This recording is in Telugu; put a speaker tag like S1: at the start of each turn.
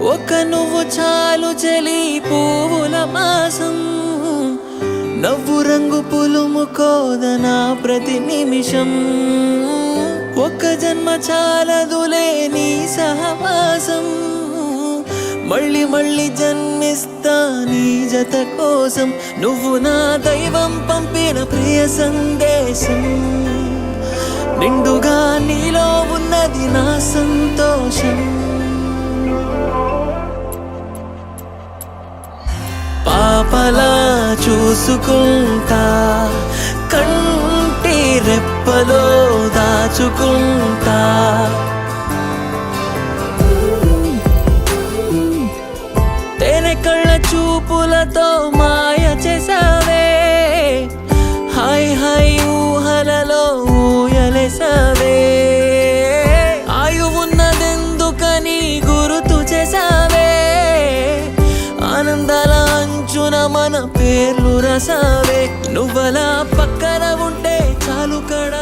S1: ఒక నువ్వు చాలు చలి పువ్వుల మాసం నవ్వు రంగు పులుముకోదనా ప్రతి నిమిషం ఒక్క జన్మ చాలదులే నీ సహవాసం మళ్ళీ మళ్ళీ జన్మిస్తా నీ జత కోసం నువ్వు నా దైవం పంపిన ప్రియ సందేశం నిండుగా నీలో ఉన్నది నా సంతోషం పాపలా చూసుకుంటా కంటి రెప్పలో దాచుకుంటా తేనె కళ్ళ చూపులతో మాయ చేసావే హాయ్ హాయ్ ఊహలలో ఊయలేసావే ఆయువున్నదెందుకని గుర్తు చేసావే ఆనందాల అంచున మన పేర్లు రాసావే నువ్వలా పక్కన ఉంటే చాలు కడ